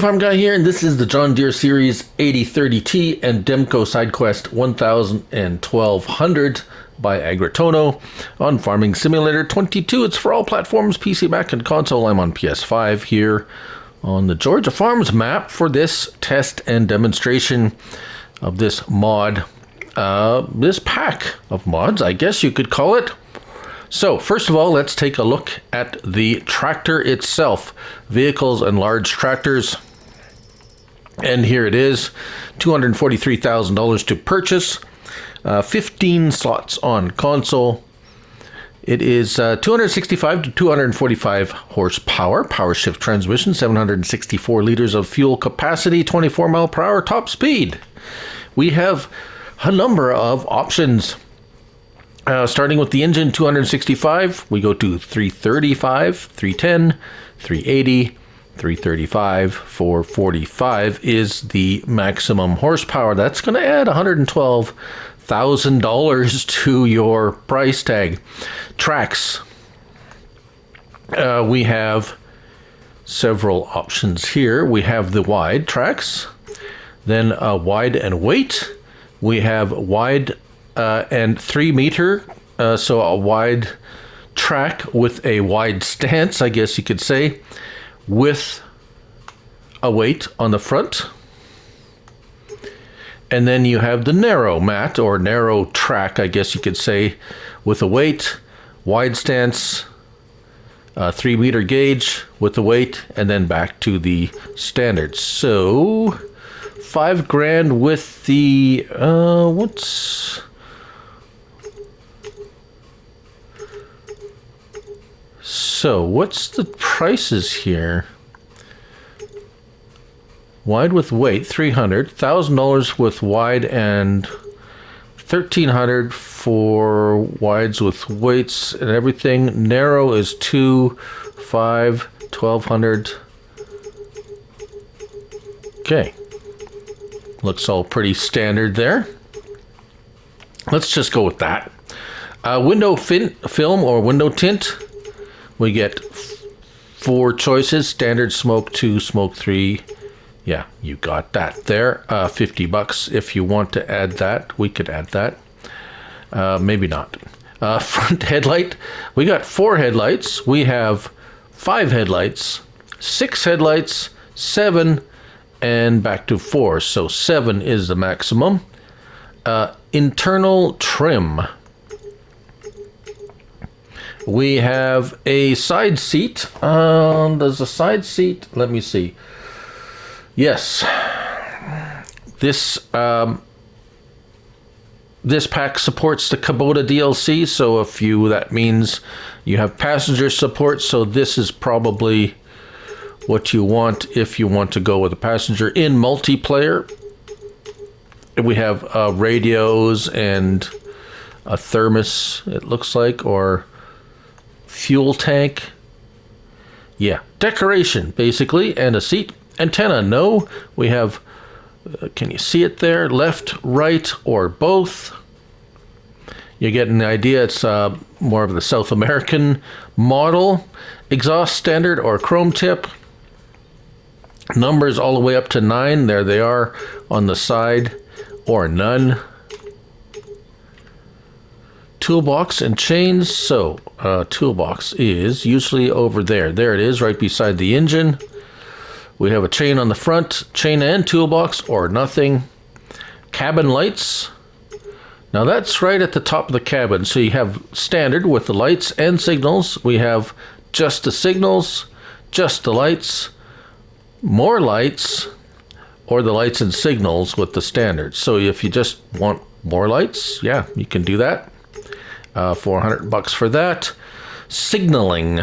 Farm Guy here, and this is the John Deere Series 8030T and Demco SideQuest 1000 and 1200 by Agro Tonho on Farming Simulator 22. It's for all platforms, PC, Mac, and console. I'm on PS5 here on the Georgia Farms map for this test and demonstration of this mod, this pack of mods, I guess you could call it. So first of all, let's take a look at the tractor itself, vehicles and large tractors. And here it is, $243,000 to purchase, 15 slots on console. It is 265 to 245 horsepower, power shift transmission, 764 liters of fuel capacity, 24 mile per hour top speed. We have a number of options. Starting with the engine, 265, we go to 335, 310, 380, 335, 445 is the maximum horsepower. That's going to add $112,000 to your price tag. Tracks. We have several options here. We have the wide tracks, then wide and weight. We have wide and 3 meter, so a wide track with a wide stance, I guess you could say, with a weight on the front. And then you have the narrow mat, or narrow track, I guess you could say, with a weight, wide stance, 3 meter gauge with the weight, and then back to the standard. So $5,000 with the what's the prices here? Wide with weight, $300, $1,000 with wide, and $1,300 for wides with weights and everything. Narrow is $2,500, $1,200. Okay, looks all pretty standard there. Let's just go with that. Window film or window tint. We get 4 choices: standard, smoke 2, smoke 3. Yeah, you got that there. $50 if you want to add that. We could add that. Maybe not. Front headlight. We got 4 headlights. We have 5 headlights, 6 headlights, 7, and back to 4. So 7 is the maximum. Internal trim. We have a side seat. There's a side seat. Let me see. Yes. This pack supports the Kubota DLC. So that means you have passenger support. So this is probably what you want if you want to go with a passenger in multiplayer. We have radios and a thermos, it looks like, or fuel tank. Yeah, decoration basically, and a seat. Antenna, no. We have, can you see it there? Left, right, or both. You're getting the idea. It's more of the South American model. Exhaust standard or chrome tip. Numbers all the way up to 9. There they are on the side, or none. Toolbox and chains. So toolbox is usually over there. There it is, right beside the engine. We have a chain on the front, chain and toolbox, or nothing. Cabin lights. Now that's right at the top of the cabin. So you have standard with the lights and signals. We have just the signals, just the lights, more lights, or the lights and signals with the standard. So if you just want more lights, yeah, you can do that. $400 for that. Signaling.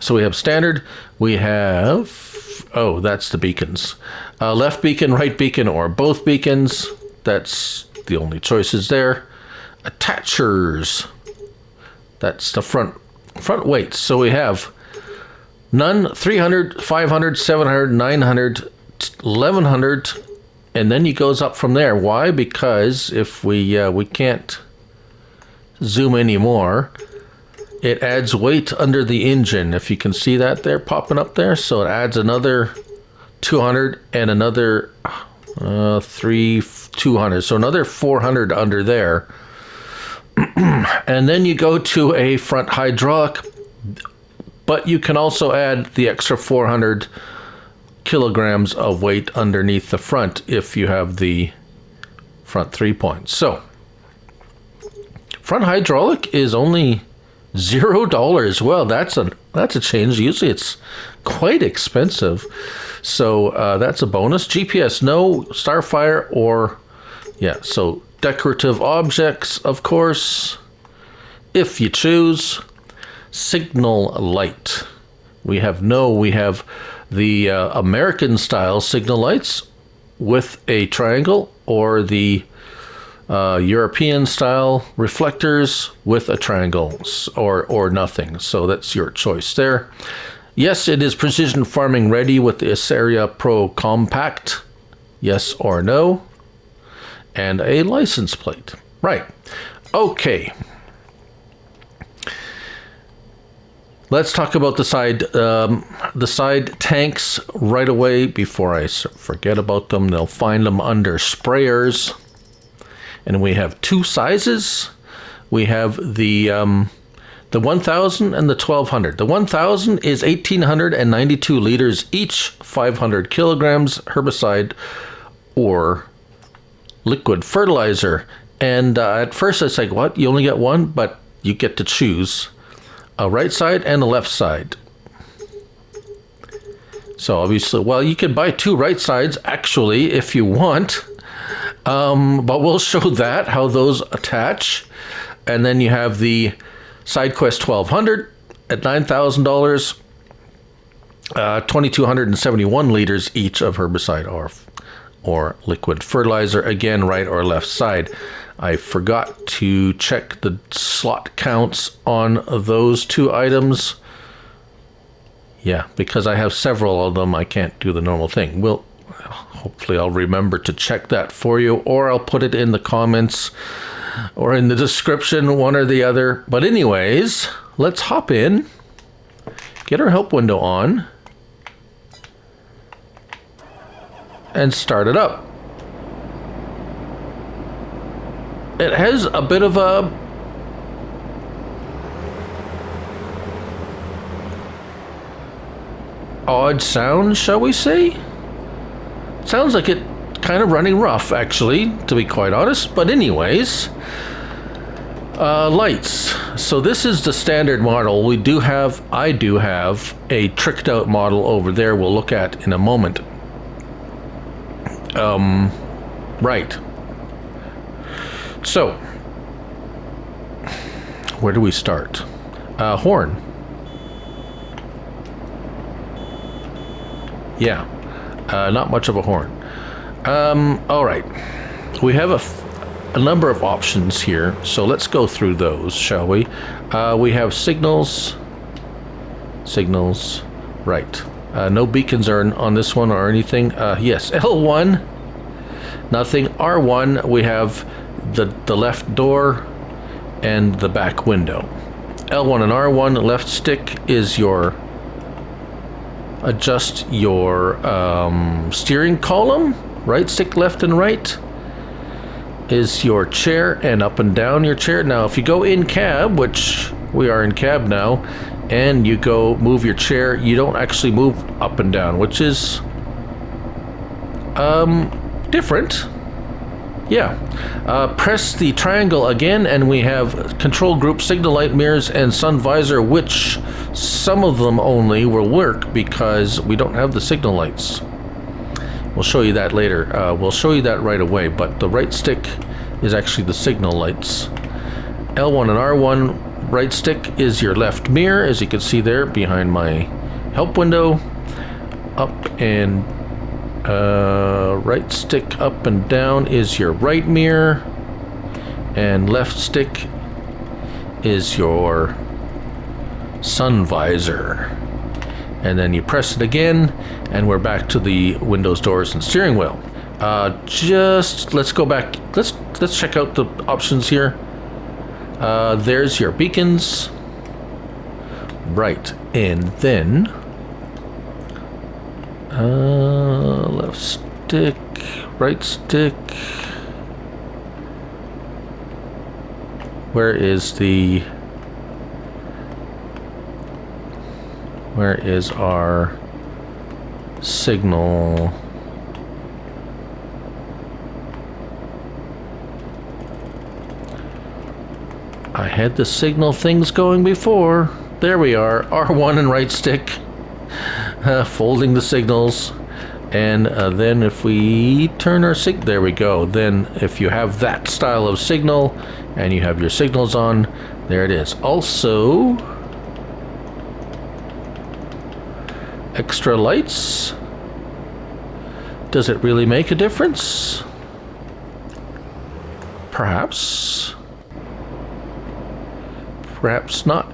So we have standard. We have, that's the beacons. Left beacon, right beacon, or both beacons. That's the only choices there. Attachers. That's the front weights. So we have none, 300, 500, 700, 900, 1100, and then it goes up from there. Why? Because if we can't zoom anymore, it adds weight under the engine. If you can see that there popping up there, so it adds another 200 and another 200, so another 400 under there. And then you go to a front hydraulic, but you can also add the extra 400 kilograms of weight underneath the front if you have the front 3 points. So front hydraulic is only $0. Well, that's a change. Usually it's quite expensive, so that's a bonus. GPS no, Starfire or yeah. So decorative objects, of course, if you choose. Signal light. We have the American style signal lights with a triangle, or the European style reflectors with a triangle, or nothing. So that's your choice there. Yes, it is precision farming ready with the Asaria Pro Compact. Yes or no. And a license plate. Right. Okay. Let's talk about the side tanks right away before I forget about them. They'll find them under sprayers. And we have two sizes. We have the 1000 and the 1200. The 1000 is 1892 liters each, 500 kilograms herbicide or liquid fertilizer. And at first I was like, what? You only get one? But you get to choose a right side and a left side. So obviously, well, you can buy two right sides actually if you want. But we'll show that, how those attach. And then you have the SideQuest 1200 at $9,000, 2,271 liters each of herbicide or liquid fertilizer, again, right or left side. I forgot to check the slot counts on those two items. Yeah, because I have several of them, I can't do the normal thing. Hopefully I'll remember to check that for you, or I'll put it in the comments or in the description, one or the other. But anyways, let's hop in, get our help window on, and start it up. It has a bit of a odd sound, shall we say? Sounds like it kind of running rough, actually, to be quite honest. But anyways, lights. So this is the standard model. I do have a tricked out model over there we'll look at in a moment. Right. So, where do we start? Horn. Yeah, not much of a horn. All right. We have a number of options here, so let's go through those, shall we? We have signals, right. No beacons are on this one or anything. Yes, L1, nothing. R1, we have the left door and the back window. L1 and R1, left stick is your adjust your steering column. Right stick left and right is your chair and up and down your chair. Now if you go in cab, which we are in cab now, and you go move your chair, you don't actually move up and down, which is different. Yeah. Press the triangle again and we have control group, signal light, mirrors, and sun visor, which some of them only will work because we don't have the signal lights. We'll show you that later. We'll show you that right away, but the right stick is actually the signal lights. L1 and R1, right stick is your left mirror, as you can see there behind my help window. Up and right stick up and down is your right mirror, and left stick is your sun visor. And then you press it again and we're back to the windows, doors, and steering wheel. Let's go back, let's check out the options here. There's your beacons. Right, and then left stick, right stick. Where is our signal? I had the signal things going before. There we are, R1 and right stick, folding the signals. And then if we turn our there we go. Then if you have that style of signal and you have your signals on, there it is. Also, extra lights. Does it really make a difference? Perhaps. Perhaps not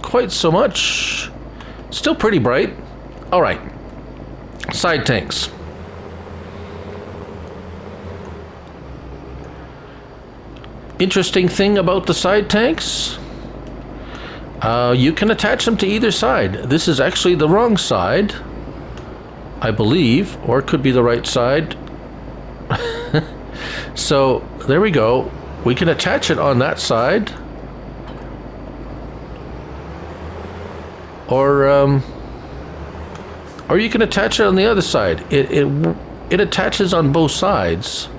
quite so much. Still pretty bright. All right. Side tanks. Interesting thing about the side tanks, you can attach them to either side. This is actually the wrong side, I believe, or it could be the right side. So there we go. We can attach it on that side, or you can attach it on the other side. It attaches on both sides.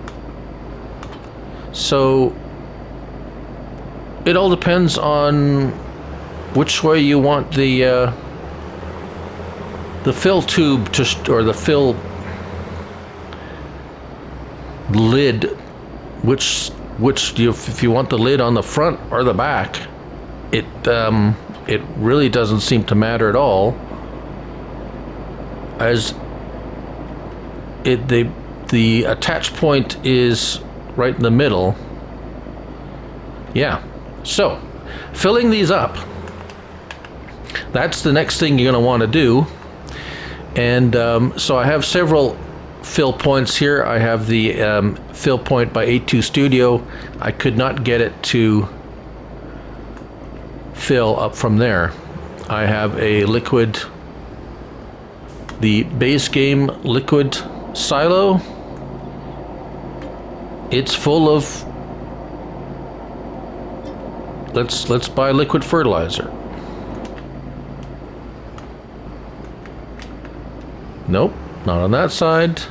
So it all depends on which way you want the fill tube to, or the fill lid, which if you want the lid on the front or the back, it really doesn't seem to matter at all, as the attach point is right in the middle. Yeah, so filling these up, that's the next thing you're going to want to do. And so I have several fill points here. I have the fill point by 82 Studio. I could not get it to fill up from there. I have a liquid, the base game liquid silo. It's full of, let's buy liquid fertilizer. Nope, not on that side.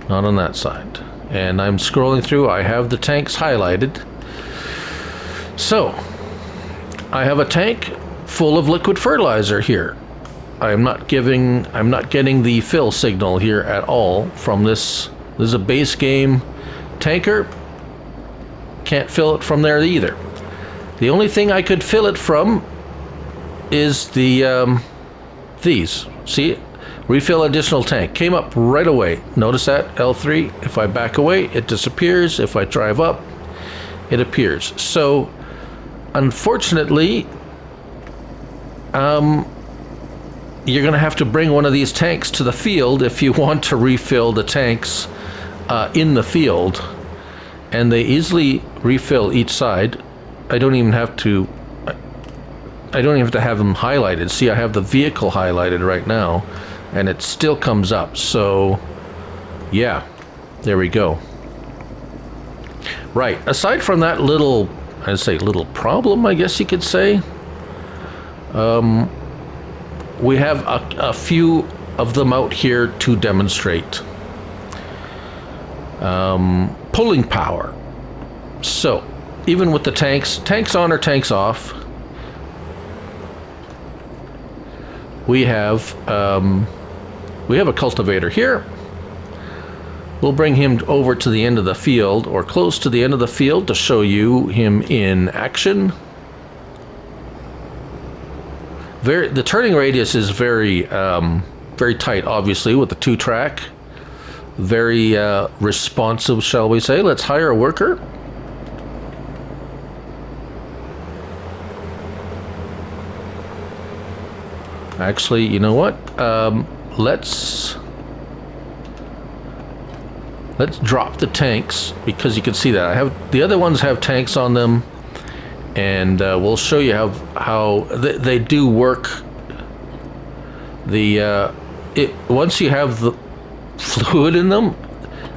Not on that side. And I'm scrolling through, I have the tanks highlighted. So, I have a tank full of liquid fertilizer here. I'm not getting the fill signal here at all from this. This is a base game tanker. Can't fill it from there either. The only thing I could fill it from is the these. See, refill additional tank. Came up right away. Notice that, L3. If I back away, it disappears. If I drive up, it appears. So, unfortunately, you're going to have to bring one of these tanks to the field if you want to refill the tanks in the field. And they easily refill each side. I don't even have to have them highlighted. See, I have the vehicle highlighted right now, and it still comes up. So, yeah, there we go. Right, aside from that little, I'd say little problem, I guess you could say, we have a few of them out here to demonstrate. Pulling power. So, even with the tanks on or tanks off, we have a cultivator here. We'll bring him over to the end of the field, or close to the end of the field, to show you him in action. The turning radius is very tight, obviously, with the 2-track. Very responsive, shall we say. Let's hire a worker. Actually, you know what? Let's drop the tanks, because you can see that the other ones have tanks on them, and we'll show you how they do work. Once you have the fluid in them,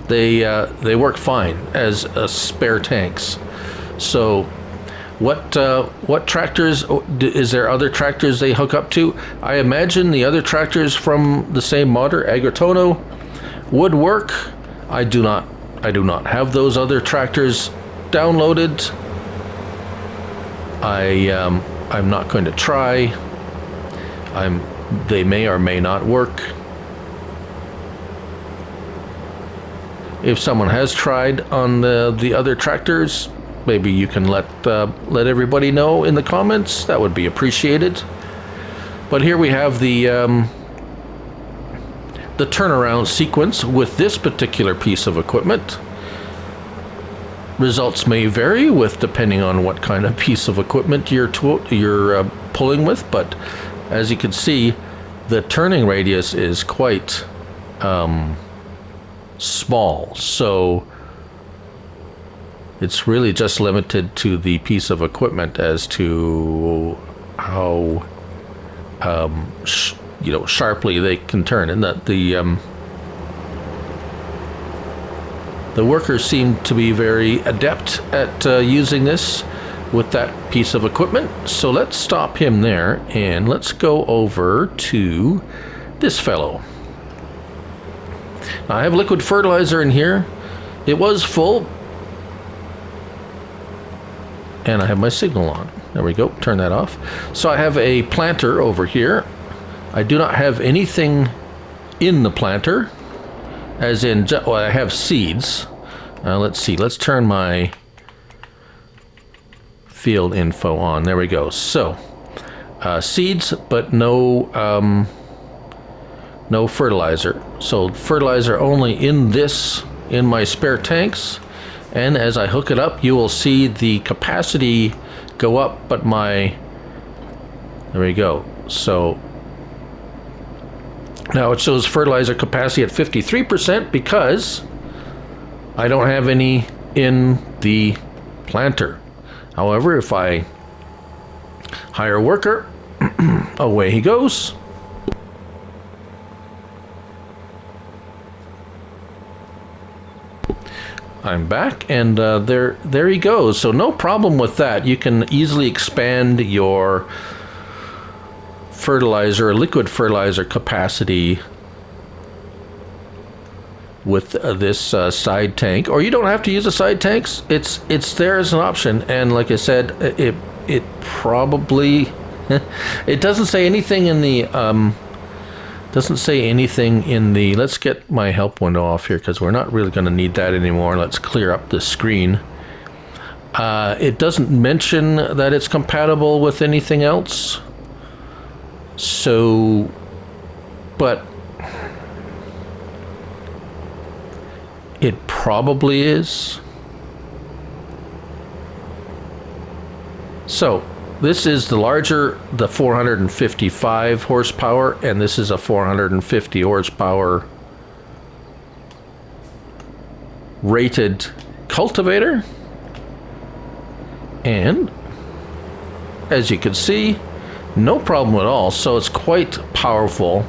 they work fine as spare tanks. So what tractors, is there other tractors they hook up to? I imagine the other tractors from the same modder, Agro Tonho, would work. I do not have those other tractors downloaded. I'm not going to try. They may or may not work. If someone has tried on the other tractors, maybe you can let everybody know in the comments. That would be appreciated. But here we have the turnaround sequence with this particular piece of equipment. Results may vary depending on what kind of piece of equipment you're pulling with, but as you can see, the turning radius is quite small, so it's really just limited to the piece of equipment as to how sharply they can turn, and that the workers seem to be very adept at using this with that piece of equipment. So let's stop him there and let's go over to this fellow. Now I have liquid fertilizer in here. It was full, and I have my signal on. There we go, turn that off. So I have a planter over here. I do not have anything in the planter, as in, well, I have seeds. Let's see, let's turn my field info on. There we go. So seeds, but no fertilizer. So fertilizer only in my spare tanks. And as I hook it up, you will see the capacity go up, but there we go. So now it shows fertilizer capacity at 53% because I don't have any in the planter. However, if I hire a worker, away he goes. I'm back, and there he goes. So no problem with that. You can easily expand your liquid fertilizer capacity with this side tank, or you don't have to use the side tanks. It's there as an option, and like I said, it probably it doesn't say anything in the let's get my help window off here because we're not really going to need that anymore. Let's clear up the screen. It doesn't mention that it's compatible with anything else, so but it probably is. So this is the larger, the 455 horsepower, and this is a 450 horsepower rated cultivator. And as you can see, no problem at all. So it's quite powerful.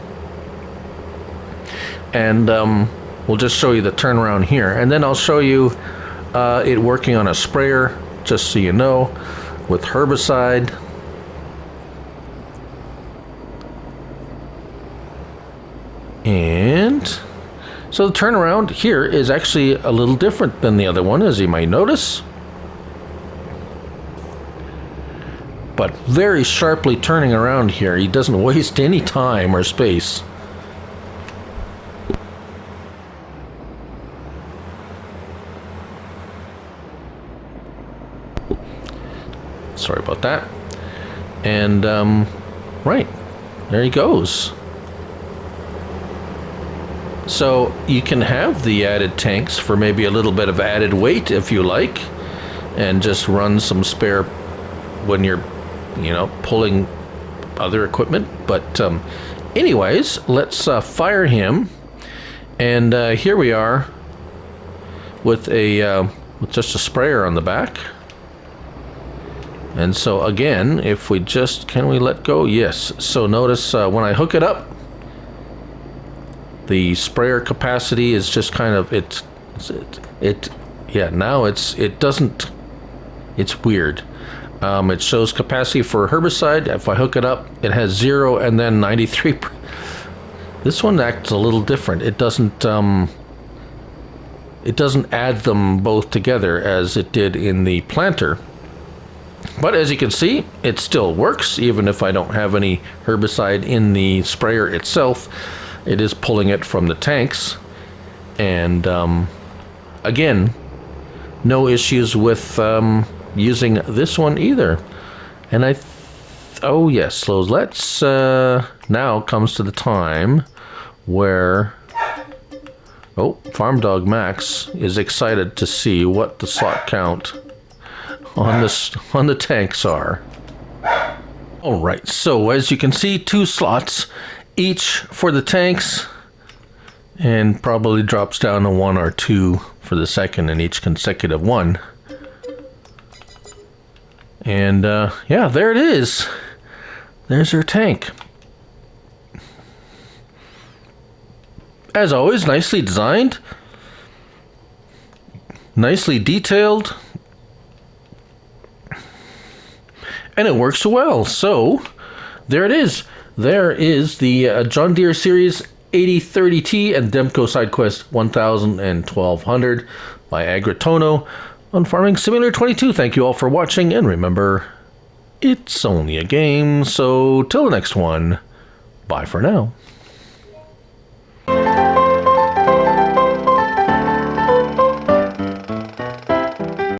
And we'll just show you the turnaround here, and then I'll show you it working on a sprayer, just so you know, with herbicide. And so the turnaround here is actually a little different than the other one, as you might notice, but very sharply turning around here. He doesn't waste any time or space. Sorry about that. And right, there he goes. So you can have the added tanks for maybe a little bit of added weight if you like, and just run some spare when you're pulling other equipment. But anyways, let's fire him, and here we are with just a sprayer on the back. And so again, if we just, can we let go? Yes. So notice when I hook it up, the sprayer capacity is just kind of, yeah, now it doesn't, it's weird. It shows capacity for herbicide. If I hook it up, it has 0 and then 93. This one acts a little different. It doesn't add them both together as it did in the planter. But as you can see, it still works, even if I don't have any herbicide in the sprayer itself. It is pulling it from the tanks. And again, no issues with using this one either. And oh yes, so let's, now comes to the time where, oh, Farm Dog Max is excited to see what the slot count on the tanks are. All right, so as you can see, 2 slots each for the tanks, and probably drops down to 1 or 2 for the second in each consecutive one. And yeah, there it is. There's your tank. As always, nicely designed, nicely detailed, and it works well. So there it is. There is the John Deere Series 8030T and Demco SideQuest 1000 and 1200 by Agro Tonho on Farming Simulator 22. Thank you all for watching, and remember, it's only a game. So till the next one, bye for now.